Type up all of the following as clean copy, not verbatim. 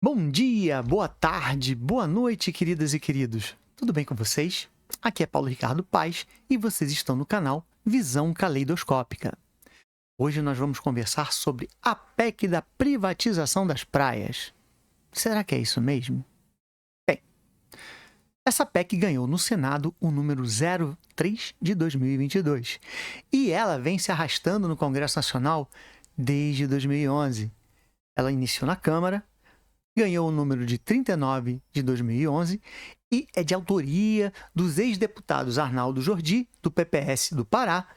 Bom dia, boa tarde, boa noite, queridas e queridos. Tudo bem com vocês? Aqui é Paulo Ricardo Paes e vocês estão no canal Visão Caleidoscópica. Hoje nós vamos conversar sobre a PEC da privatização das praias. Será que é isso mesmo? Bem, essa PEC ganhou no Senado o número 03 de 2022 e ela vem se arrastando no Congresso Nacional desde 2011. Ela iniciou na Câmara, ganhou o número de 39 de 2011 e é de autoria dos ex-deputados Arnaldo Jordi, do PPS do Pará,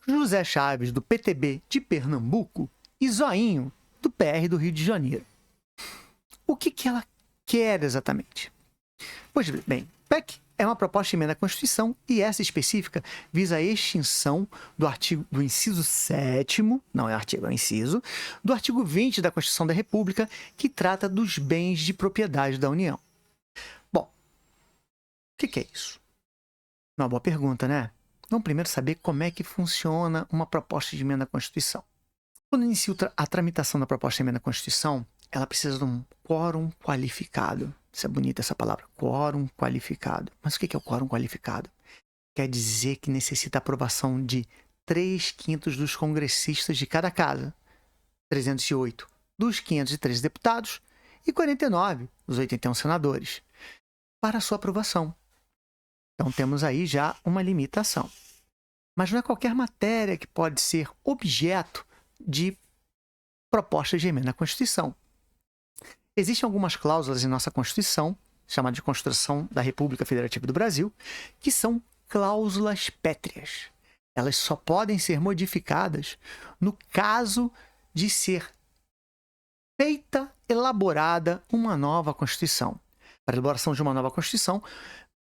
José Chaves, do PTB de Pernambuco e Zoinho, do PR do Rio de Janeiro. O que ela quer exatamente? Pois bem, PEC é uma proposta de emenda à Constituição e essa específica visa a extinção do inciso 7º, não é artigo, é inciso, do artigo 20 da Constituição da República, que trata dos bens de propriedade da União. Bom, o que é isso? Uma boa pergunta, né? Vamos primeiro saber como é que funciona uma proposta de emenda à Constituição. Quando inicia a tramitação da proposta de emenda à Constituição, ela precisa de um quórum qualificado. Isso é bonita essa palavra, quórum qualificado. Mas o que é o quórum qualificado? Quer dizer que necessita a aprovação de 3/5 dos congressistas de cada casa, 308 dos 513 deputados e 49 dos 81 senadores, para sua aprovação. Então temos aí já uma limitação. Mas não é qualquer matéria que pode ser objeto de propostas de emenda à Constituição. Existem algumas cláusulas em nossa Constituição, chamada de Constituição da República Federativa do Brasil, que são cláusulas pétreas. Elas só podem ser modificadas no caso de ser elaborada uma nova Constituição. Para a elaboração de uma nova Constituição,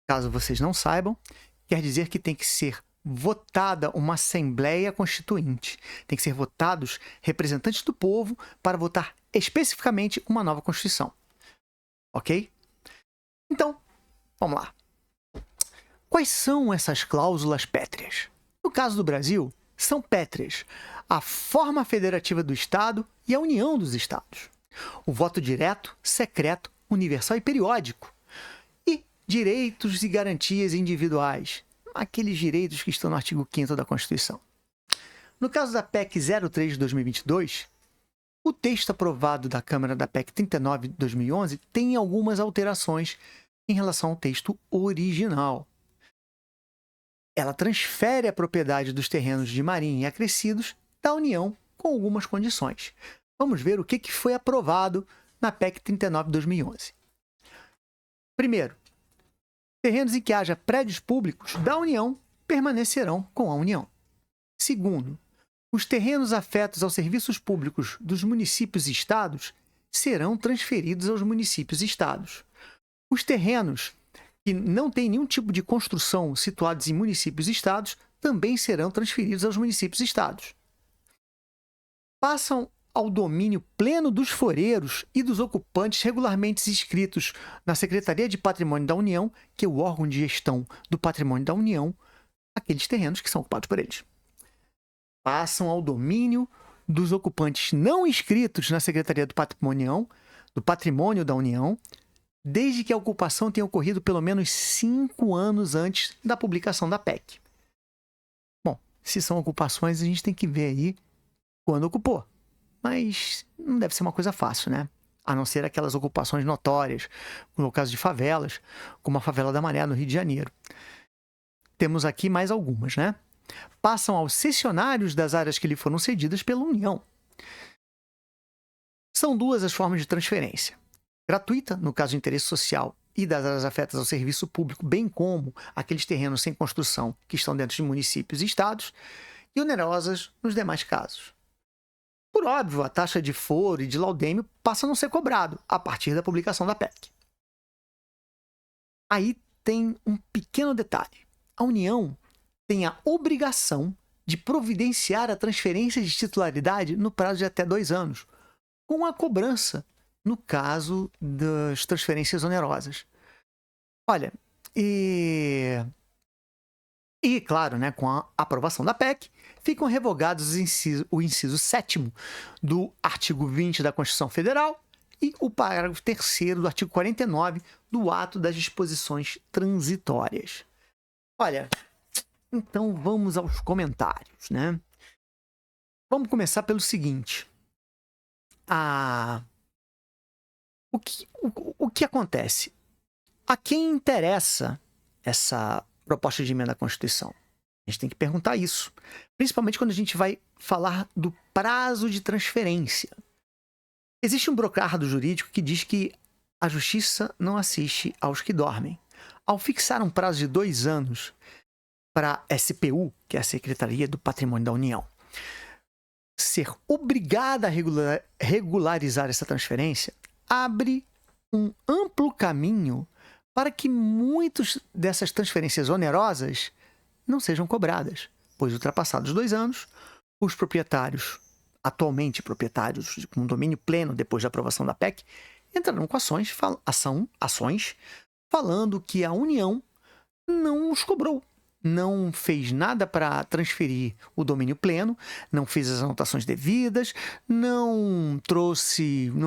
caso vocês não saibam, quer dizer que tem que ser votada uma Assembleia Constituinte. Tem que ser votados representantes do povo para votar especificamente uma nova Constituição. Ok? Então, vamos lá. Quais são essas cláusulas pétreas? No caso do Brasil, são pétreas a forma federativa do Estado e a união dos Estados, o voto direto, secreto, universal e periódico, e direitos e garantias individuais, aqueles direitos que estão no artigo 5º da Constituição. No caso da PEC 03 de 2022, o texto aprovado da Câmara da PEC 39 de 2011 tem algumas alterações em relação ao texto original. Ela transfere a propriedade dos terrenos de marinha e acrescidos da União com algumas condições. Vamos ver o que foi aprovado na PEC 39 de 2011. Primeiro, terrenos em que haja prédios públicos da União permanecerão com a União. Segundo, os terrenos afetos aos serviços públicos dos municípios e estados serão transferidos aos municípios e estados. Os terrenos que não têm nenhum tipo de construção situados em municípios e estados também serão transferidos aos municípios e estados. Passam ao domínio pleno dos foreiros e dos ocupantes regularmente inscritos na Secretaria de Patrimônio da União, que é o órgão de gestão do patrimônio da União, aqueles terrenos que são ocupados por eles. Passam ao domínio dos ocupantes não inscritos na Secretaria do Patrimônio da União, desde que a ocupação tenha ocorrido pelo menos 5 anos antes da publicação da PEC. Bom, se são ocupações, a gente tem que ver aí quando ocupou. Mas não deve ser uma coisa fácil, né? A não ser aquelas ocupações notórias, no caso de favelas, como a favela da Maré, no Rio de Janeiro. Temos aqui mais algumas, né? Passam aos cessionários das áreas que lhe foram cedidas pela União. São duas as formas de transferência. Gratuita, no caso de interesse social, e das áreas afetas ao serviço público, bem como aqueles terrenos sem construção que estão dentro de municípios e estados, e onerosas nos demais casos. Por óbvio, a taxa de foro e de laudêmio passa a não ser cobrado a partir da publicação da PEC. Aí tem um pequeno detalhe. A União tem a obrigação de providenciar a transferência de titularidade no prazo de até 2 anos, com a cobrança no caso das transferências onerosas. Olha, e claro, né, com a aprovação da PEC, ficam revogados o inciso 7º do artigo 20 da Constituição Federal, e o parágrafo 3º do artigo 49 do ato das disposições transitórias. Olha, então vamos aos comentários, né? Vamos começar pelo seguinte. O que acontece? A quem interessa essa proposta de emenda à Constituição? A gente tem que perguntar isso, principalmente quando a gente vai falar do prazo de transferência. Existe um brocardo jurídico que diz que a justiça não assiste aos que dormem. Ao fixar um prazo de 2 anos para a SPU, que é a Secretaria do Patrimônio da União, ser obrigada a regularizar essa transferência, abre um amplo caminho para que muitas dessas transferências onerosas não sejam cobradas, pois ultrapassados 2 anos, os proprietários, atualmente proprietários com domínio pleno depois da aprovação da PEC, entrarão com ações falando que a União não os cobrou, não fez nada para transferir o domínio pleno, não fez as anotações devidas, não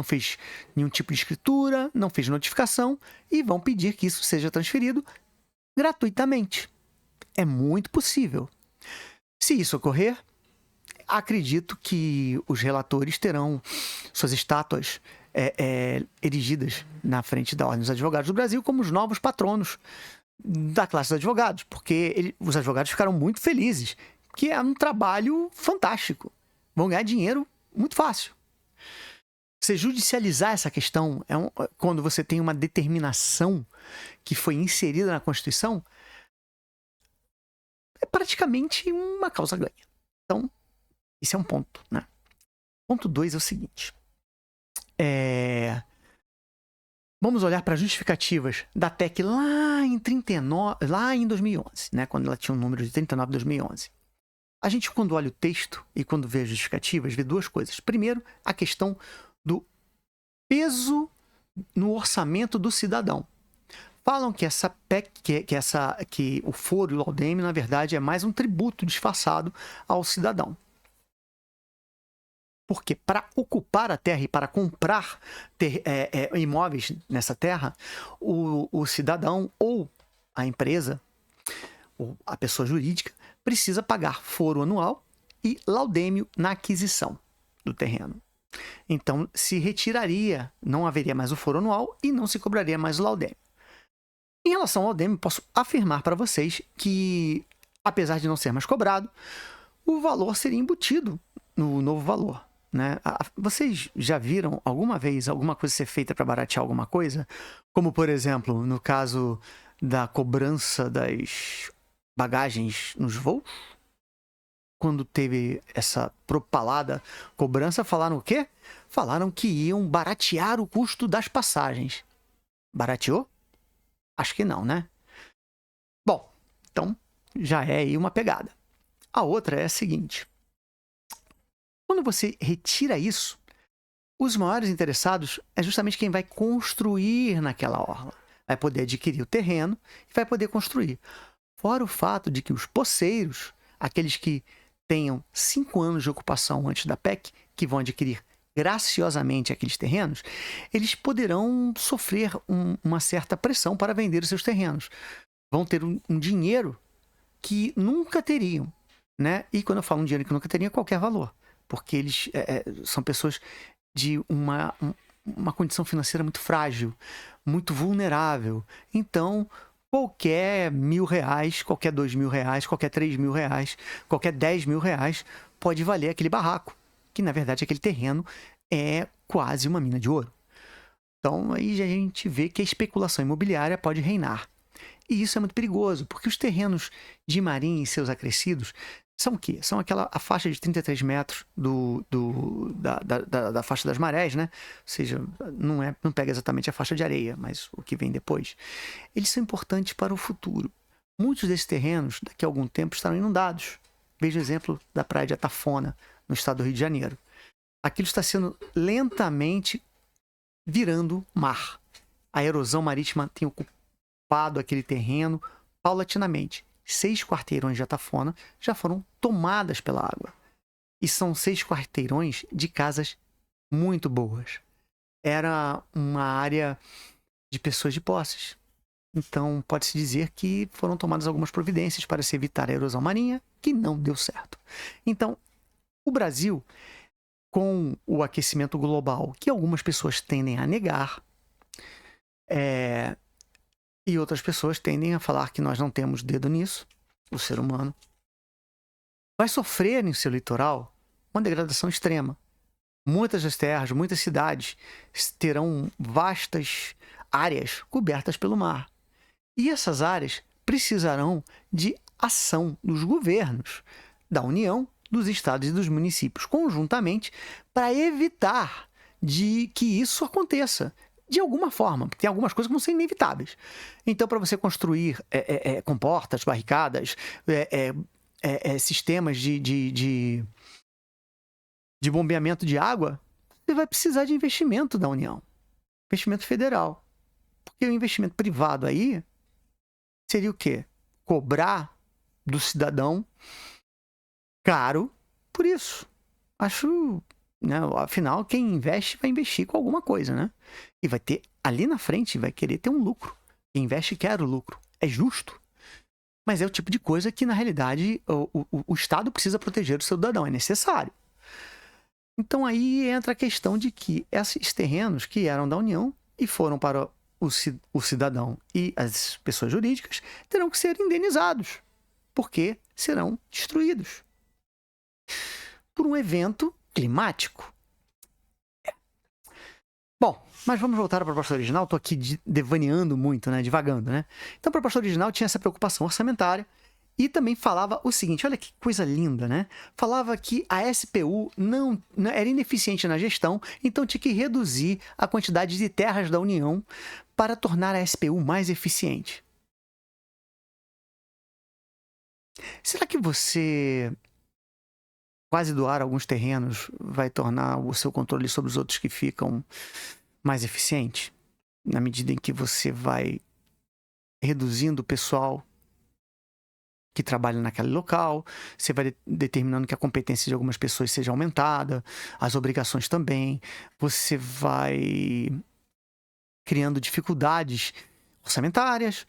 fez nenhum tipo de escritura, não fez notificação e vão pedir que isso seja transferido gratuitamente. É muito possível. Se isso ocorrer, acredito que os relatores terão suas estátuas erigidas na frente da Ordem dos Advogados do Brasil como os novos patronos da classe dos advogados, porque os advogados ficaram muito felizes, que é um trabalho fantástico. Vão ganhar dinheiro muito fácil. Você judicializar essa questão, quando você tem uma determinação que foi inserida na Constituição, é praticamente uma causa ganha. Então, esse é um ponto, né? Ponto 2 é o seguinte. Vamos olhar para as justificativas da PEC lá em 2011, né? Quando ela tinha um número de 39 em 2011. A gente, quando olha o texto e quando vê as justificativas, vê duas coisas. Primeiro, a questão do peso no orçamento do cidadão. Falam que essa PEC, que o foro e o laudêmio, na verdade, é mais um tributo disfarçado ao cidadão. Porque para ocupar a terra e para comprar imóveis nessa terra, o cidadão ou a empresa, ou a pessoa jurídica, precisa pagar foro anual e laudêmio na aquisição do terreno. Então, se retiraria, não haveria mais o foro anual e não se cobraria mais o laudêmio. Em relação ao laudêmio, posso afirmar para vocês que, apesar de não ser mais cobrado, o valor seria embutido no novo valor. Né? Vocês já viram alguma vez alguma coisa ser feita para baratear alguma coisa? Como, por exemplo, no caso da cobrança das bagagens nos voos? Quando teve essa propalada cobrança, falaram o quê? Falaram que iam baratear o custo das passagens. Barateou? Acho que não, né? Bom, então já é aí uma pegada. A outra é a seguinte. Quando você retira isso, os maiores interessados é justamente quem vai construir naquela orla. Vai poder adquirir o terreno e vai poder construir. Fora o fato de que os posseiros, aqueles que tenham 5 anos de ocupação antes da PEC, que vão adquirir graciosamente aqueles terrenos, eles poderão sofrer uma certa pressão para vender os seus terrenos. Vão ter um dinheiro que nunca teriam, né? E quando eu falo um dinheiro que nunca teriam, é qualquer valor. Porque eles são pessoas de uma condição financeira muito frágil, muito vulnerável. Então, qualquer R$1.000, qualquer R$2.000, qualquer R$3.000, qualquer R$10.000 pode valer aquele barraco, que na verdade aquele terreno é quase uma mina de ouro. Então, aí a gente vê que a especulação imobiliária pode reinar. E isso é muito perigoso, porque os terrenos de Marinha e seus acrescidos são o quê? São a faixa de 33 metros da faixa das marés, né? Ou seja, não pega exatamente a faixa de areia, mas o que vem depois. Eles são importantes para o futuro. Muitos desses terrenos, daqui a algum tempo, estarão inundados. Veja o exemplo da praia de Atafona, no estado do Rio de Janeiro. Aquilo está sendo lentamente virando mar. A erosão marítima tem ocupado aquele terreno paulatinamente. 6 quarteirões de Atafona já foram tomadas pela água. E são 6 quarteirões de casas muito boas. era uma área de pessoas de posses. Então, pode-se dizer que foram tomadas algumas providências para se evitar a erosão marinha, que não deu certo. Então, o Brasil, com o aquecimento global, que algumas pessoas tendem a negar, e outras pessoas tendem a falar que nós não temos dedo nisso, o ser humano, vai sofrer em seu litoral uma degradação extrema. Muitas das terras, muitas cidades terão vastas áreas cobertas pelo mar. E essas áreas precisarão de ação dos governos, da União, dos estados e dos municípios, conjuntamente, para evitar de que isso aconteça de alguma forma, porque tem algumas coisas que vão ser inevitáveis. Então, para você construir comportas, barricadas, sistemas de bombeamento de água, você vai precisar de investimento da União, investimento federal. Porque o investimento privado aí seria o quê? Cobrar do cidadão caro por isso. Acho, né? Afinal, quem investe vai investir com alguma coisa, né? E vai ter, ali na frente, vai querer ter um lucro. Quem investe quer o lucro. É justo. Mas é o tipo de coisa que, na realidade, o Estado precisa proteger o seu cidadão. É necessário. Então aí entra a questão de que esses terrenos que eram da União e foram para o cidadão e as pessoas jurídicas terão que ser indenizados, porque serão destruídos por um evento climático. Bom, mas vamos voltar à proposta original. Estou aqui devaneando muito, né? Divagando, né? Então, a proposta original tinha essa preocupação orçamentária e também falava o seguinte, olha que coisa linda, né? Falava que a SPU não era ineficiente na gestão, então tinha que reduzir a quantidade de terras da União para tornar a SPU mais eficiente. Será que você quase doar alguns terrenos vai tornar o seu controle sobre os outros que ficam mais eficiente? Na medida em que você vai reduzindo o pessoal que trabalha naquele local, você vai determinando que a competência de algumas pessoas seja aumentada, as obrigações também, você vai criando dificuldades orçamentárias.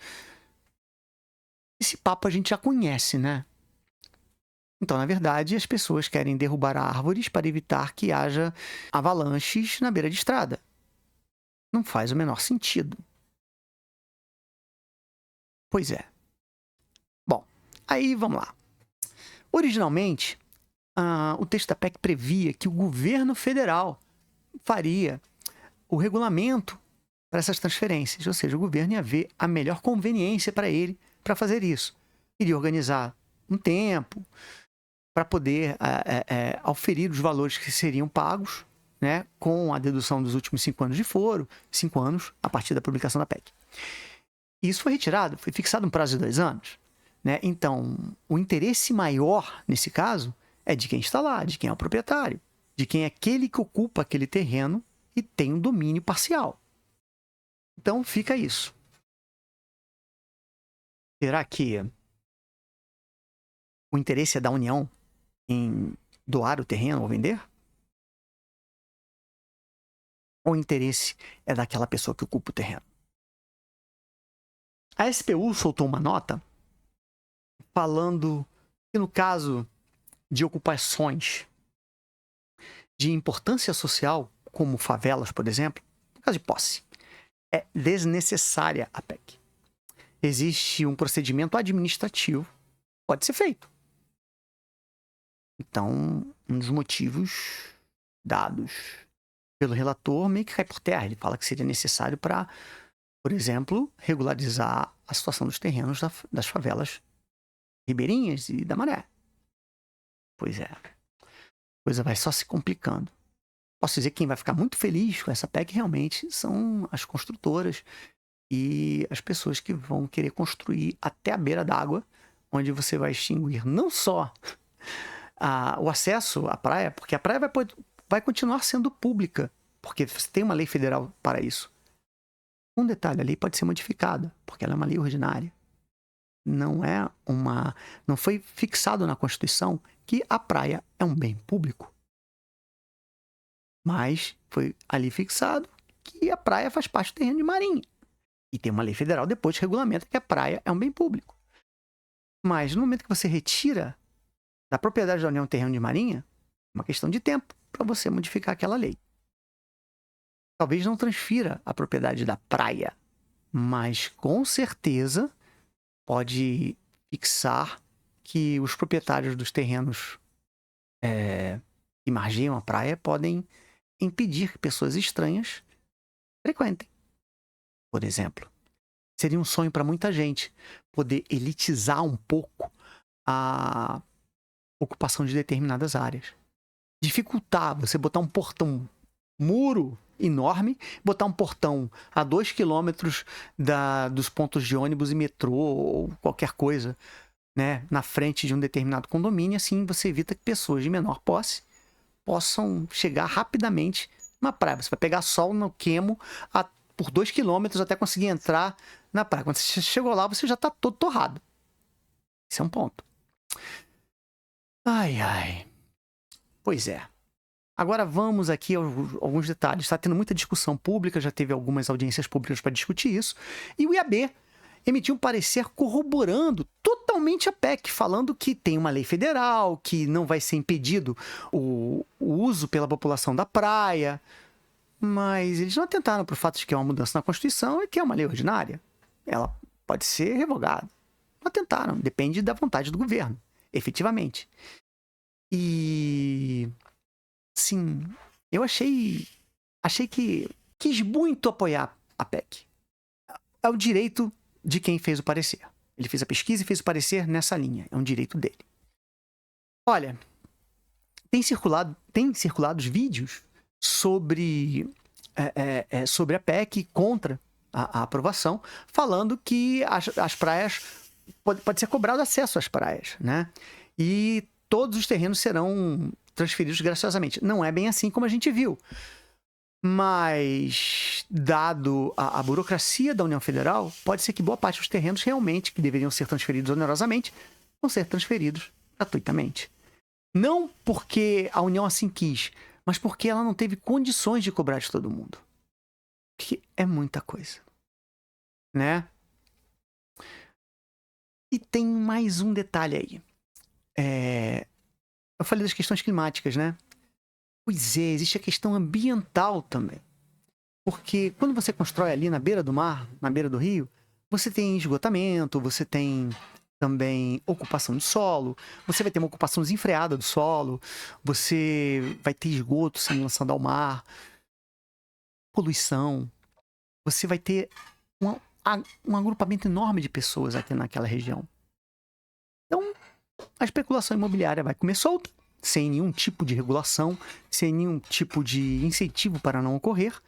Esse papo a gente já conhece, né? Então, na verdade, as pessoas querem derrubar árvores para evitar que haja avalanches na beira de estrada. Não faz o menor sentido. Pois é. Bom, aí vamos lá. Originalmente, o texto da PEC previa que o governo federal faria o regulamento para essas transferências, ou seja, o governo ia ver a melhor conveniência para ele para fazer isso. Iria organizar um tempo para poder auferir os valores que seriam pagos, né, com a dedução dos últimos 5 anos de foro, 5 anos a partir da publicação da PEC. Isso foi retirado, foi fixado um prazo de 2 anos. Né? Então, o interesse maior, nesse caso, é de quem está lá, de quem é o proprietário, de quem é aquele que ocupa aquele terreno e tem um domínio parcial. Então, fica isso. Será que o interesse é da União em doar o terreno ou vender? Ou o interesse é daquela pessoa que ocupa o terreno? A SPU soltou uma nota falando que no caso de ocupações de importância social, como favelas, por exemplo, no caso de posse, é desnecessária a PEC. Existe um procedimento administrativo, pode ser feito. Então, um dos motivos dados pelo relator meio que cai por terra. Ele fala que seria necessário para, por exemplo, regularizar a situação dos terrenos das favelas ribeirinhas e da Maré. Pois é. A coisa vai só se complicando. Posso dizer que quem vai ficar muito feliz com essa PEC realmente são as construtoras e as pessoas que vão querer construir até a beira d'água, onde você vai extinguir não só o acesso à praia, porque a praia vai continuar sendo pública, porque você tem uma lei federal para isso. Um detalhe, a lei pode ser modificada, porque ela é uma lei ordinária. Não foi fixado na Constituição que a praia é um bem público. Mas foi ali fixado que a praia faz parte do terreno de marinha. E tem uma lei federal depois que regulamenta que a praia é um bem público. Mas no momento que você retira da propriedade da União um terreno de marinha, é uma questão de tempo para você modificar aquela lei. Talvez não transfira a propriedade da praia, mas com certeza pode fixar que os proprietários dos terrenos que margeiam a praia podem impedir que pessoas estranhas frequentem. Por exemplo, seria um sonho para muita gente poder elitizar um pouco a ocupação de determinadas áreas. Dificultar você botar um portão muro enorme, botar um portão a 2 quilômetros dos pontos de ônibus e metrô ou qualquer coisa, né, na frente de um determinado condomínio. Assim você evita que pessoas de menor posse possam chegar rapidamente na praia. Você vai pegar sol no queimo por 2 quilômetros até conseguir entrar na praia. Quando você chegou lá, você já está todo torrado. Esse é um ponto. Ai, ai. Pois é. Agora vamos aqui a alguns detalhes. Está tendo muita discussão pública, já teve algumas audiências públicas para discutir isso. E o IAB emitiu um parecer corroborando totalmente a PEC, falando que tem uma lei federal, que não vai ser impedido o uso pela população da praia. Mas eles não atentaram para o fato de que é uma mudança na Constituição e que é uma lei ordinária. Ela pode ser revogada. Não atentaram, depende da vontade do governo, efetivamente. E sim, eu achei que quis muito apoiar a PEC. É o direito de quem fez o parecer. Ele fez a pesquisa e fez o parecer nessa linha. É um direito dele. Olha, tem circulado os vídeos sobre a PEC contra a aprovação, falando que as praias pode ser cobrado acesso às praias, né? E todos os terrenos serão transferidos graciosamente. Não é bem assim como a gente viu. Mas, dado a burocracia da União Federal, pode ser que boa parte dos terrenos realmente, que deveriam ser transferidos onerosamente, vão ser transferidos gratuitamente. Não porque a União assim quis, mas porque ela não teve condições de cobrar de todo mundo. Que é muita coisa, né? E tem mais um detalhe aí. Eu falei das questões climáticas, né? Pois é, existe a questão ambiental também. Porque quando você constrói ali na beira do mar, na beira do rio, você tem esgotamento, você tem também ocupação de solo, você vai ter uma ocupação desenfreada do solo, você vai ter esgoto sendo lançado ao mar, poluição, você vai ter um agrupamento enorme de pessoas aqui naquela região. Então, a especulação imobiliária vai comer solta, sem nenhum tipo de regulação, sem nenhum tipo de incentivo para não ocorrer,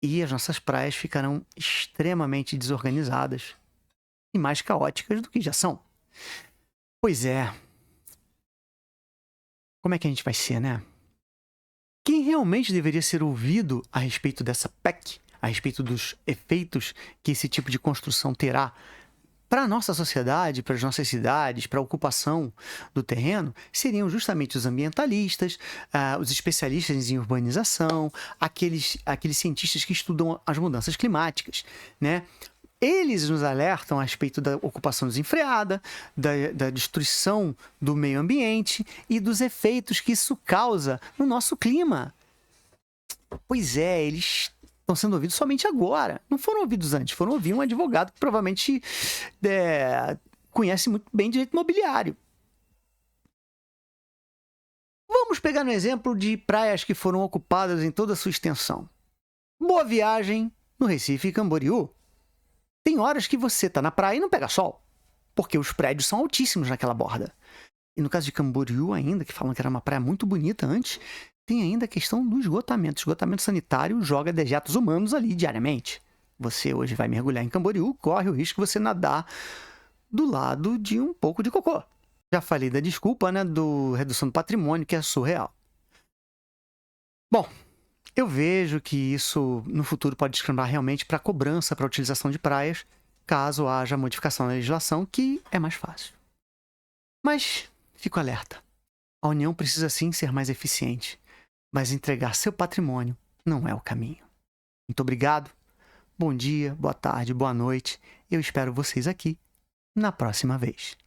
e as nossas praias ficarão extremamente desorganizadas e mais caóticas do que já são. Pois é. Como é que a gente vai ser, né? Quem realmente deveria ser ouvido a respeito dessa PEC, a respeito dos efeitos que esse tipo de construção terá para a nossa sociedade, para as nossas cidades, para a ocupação do terreno, seriam justamente os ambientalistas, os especialistas em urbanização, aqueles cientistas que estudam as mudanças climáticas, né? Eles nos alertam a respeito da ocupação desenfreada, da destruição do meio ambiente e dos efeitos que isso causa no nosso clima. Pois é, eles estão sendo ouvidos somente agora. Não foram ouvidos antes, foram ouvir um advogado que provavelmente conhece muito bem direito imobiliário. Vamos pegar um exemplo de praias que foram ocupadas em toda a sua extensão. Boa Viagem, no Recife e Camboriú. Tem horas que você está na praia e não pega sol, porque os prédios são altíssimos naquela borda. E no caso de Camboriú ainda, que falam que era uma praia muito bonita antes, tem ainda a questão do esgotamento. O esgotamento sanitário joga dejetos humanos ali diariamente. Você hoje vai mergulhar em Camboriú, corre o risco de você nadar do lado de um pouco de cocô. Já falei da desculpa, né, do redução do patrimônio, que é surreal. Bom, eu vejo que isso no futuro pode descambar realmente para cobrança para a utilização de praias, caso haja modificação na legislação, que é mais fácil. Mas fico alerta. A União precisa sim ser mais eficiente, mas entregar seu patrimônio não é o caminho. Muito obrigado. Bom dia, boa tarde, boa noite. Eu espero vocês aqui na próxima vez.